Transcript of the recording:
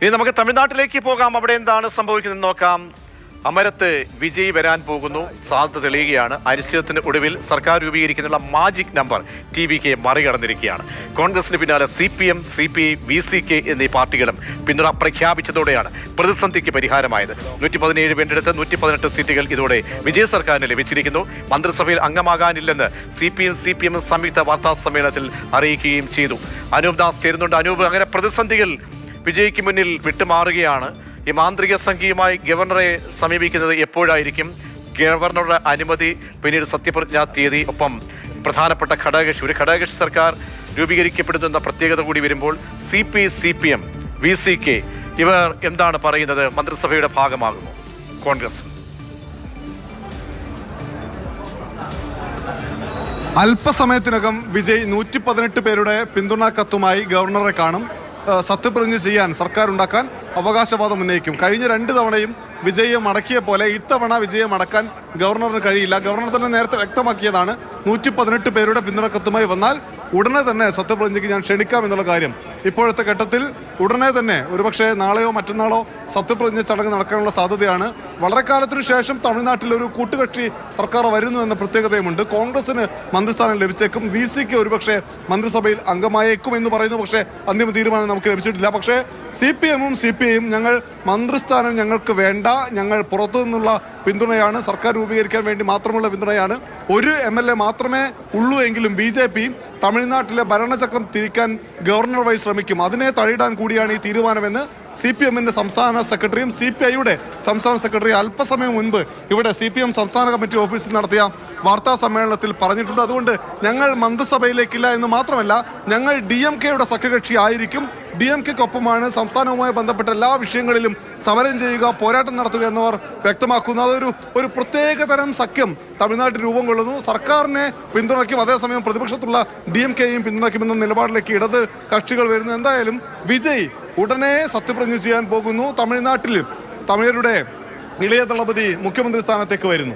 ഇനി നമുക്ക് തമിഴ്നാട്ടിലേക്ക് പോകാം. അവിടെ എന്താണ് സംഭവിക്കുന്നത് നോക്കാം. അമരത്ത് വിജയ് വരാൻ പോകുന്നു, സാധ്യത തെളിയുകയാണ്. അനിശ്ചിതത്തിന് ഒടുവിൽ സർക്കാർ രൂപീകരിക്കുന്നുള്ള മാജിക് നമ്പർ TVK മറികടന്നിരിക്കുകയാണ്. കോൺഗ്രസിന് പിന്നാലെ CPM, CPI, VCK എന്നീ പാർട്ടികളും പിന്തുണ പ്രഖ്യാപിച്ചതോടെയാണ് പ്രതിസന്ധിക്ക് പരിഹാരമായത്. 117 വേണ്ടിടത്ത് 118 സീറ്റുകൾ ഇതോടെ വിജയ് സർക്കാരിന് ലഭിച്ചിരിക്കുന്നു. മന്ത്രിസഭയിൽ അംഗമാകാനില്ലെന്ന് CPM സംയുക്ത വാർത്താ സമ്മേളനത്തിൽ അറിയിക്കുകയും ചെയ്തു. അനൂപ് ദാസ് ചേരുന്നുണ്ട്. അനൂപ്, അങ്ങനെ പ്രതിസന്ധികൾ വിജയ്ക്ക് മുന്നിൽ വിട്ടുമാറുകയാണ്. ഈ മാന്ത്രിക സംഖ്യയുമായി ഗവർണറെ സമീപിക്കുന്നത് എപ്പോഴായിരിക്കും? ഗവർണറുടെ അനുമതി, പിന്നീട് സത്യപ്രതിജ്ഞാ തീയതി, ഒപ്പം പ്രധാനപ്പെട്ട ഘടകകക്ഷി, ഒരു ഘടകകക്ഷി സർക്കാർ രൂപീകരിക്കപ്പെടുന്ന പ്രത്യേകത കൂടി വരുമ്പോൾ CPI, CPM, VCK ഇവർ എന്താണ് പറയുന്നത്? മന്ത്രിസഭയുടെ ഭാഗമാകുമോ കോൺഗ്രസ്? അല്പസമയത്തിനകം വിജയ് 118 പേരുടെ പിന്തുണാ കത്തുമായി ഗവർണറെ കാണും. സത്യപ്രതിജ്ഞ ചെയ്യാൻ, സർക്കാർ ഉണ്ടാക്കാൻ അവകാശവാദം ഉന്നയിക്കും. കഴിഞ്ഞ 2 തവണയും വിജയെ മടക്കിയ പോലെ ഇത്തവണ വിജയെ മടക്കാൻ ഗവർണറിന് കഴിയില്ല. ഗവർണർ തന്നെ നേരത്തെ വ്യക്തമാക്കിയതാണ്, 118 പേരുടെ പിന്തുണ കത്തുമായി വന്നാൽ ഉടനെ തന്നെ സത്യപ്രതിജ്ഞയ്ക്ക് ഞാൻ ക്ഷണിക്കാം എന്നുള്ള കാര്യം. ഇപ്പോഴത്തെ ഘട്ടത്തിൽ ഉടനെ തന്നെ, ഒരുപക്ഷെ നാളെയോ മറ്റന്നാളോ സത്യപ്രതിജ്ഞ ചടങ്ങ് നടക്കാനുള്ള സാധ്യതയാണ്. വളരെ കാലത്തിനു ശേഷം തമിഴ്നാട്ടിൽ ഒരു കൂട്ടുകക്ഷി സർക്കാർ വരുന്നു എന്ന പ്രത്യേകതയുമുണ്ട്. കോൺഗ്രസിന് മന്ത്രിസ്ഥാനം ലഭിച്ചേക്കും, VCK ഒരുപക്ഷെ മന്ത്രിസഭയിൽ അംഗമായേക്കും എന്ന് പറയുന്നു. പക്ഷേ അന്തിമ തീരുമാനം നമുക്ക് ലഭിച്ചിട്ടില്ല. പക്ഷേ CPM-ഉം CPI-യും ഞങ്ങൾ മന്ത്രിസ്ഥാനം ഞങ്ങൾക്ക് വേണ്ട, ഞങ്ങൾ പുറത്തു നിന്നുള്ള പിന്തുണയാണ്, സർക്കാർ രൂപീകരിക്കാൻ വേണ്ടി മാത്രമുള്ള പിന്തുണയാണ്, ഒരു MLA മാത്രമേ ഉള്ളൂ എങ്കിലും BJP തമിഴ്നാട്ടിലെ ഭരണചക്രം തിരിക്കാൻ ഗവർണർ വഴി ശ്രമിക്കും. അതിനെ തടയിടാൻ കൂടിയാണ് ഈ തീരുമാനമെന്ന് CPM-ന്റെ സംസ്ഥാന സെക്രട്ടറിയും CPI-യുടെ സംസ്ഥാന സെക്രട്ടറി അല്പസമയം മുൻപ് ഇവിടെ CPM സംസ്ഥാന കമ്മിറ്റി ഓഫീസിൽ നടത്തിയ വാർത്താ സമ്മേളനത്തിൽ പറഞ്ഞിട്ടുണ്ട്. അതുകൊണ്ട് ഞങ്ങൾ മന്ത്രിസഭയിലേക്കില്ല എന്ന് മാത്രമല്ല, ഞങ്ങൾ DMK-യുടെ സഖ്യകക്ഷി ആയിരിക്കും, DMK-ക്കൊപ്പമാണ് സംസ്ഥാനവുമായി ബന്ധപ്പെട്ട എല്ലാ വിഷയങ്ങളിലും സമരം ചെയ്യുക, പോരാട്ടം നടത്തുക എന്നവർ വ്യക്തമാക്കുന്നു. അതൊരു പ്രത്യേക തരം സഖ്യം തമിഴ്നാട്ടിൽ രൂപം കൊള്ളുന്നു. സർക്കാരിനെ പിന്തുണയ്ക്കും, അതേസമയം പ്രതിപക്ഷത്തുള്ള DMK-യും പിന്തുണയ്ക്കുമെന്ന നിലപാടിലേക്ക് ഇടത് കക്ഷികൾ വരുന്നു. എന്തായാലും വിജയ് ഉടനെ സത്യപ്രതിജ്ഞ ചെയ്യാൻ പോകുന്നു. തമിഴ്നാട്ടിൽ തമിഴരുടെ ഇളയ ദളപതി മുഖ്യമന്ത്രി സ്ഥാനത്തേക്ക് വരുന്നു.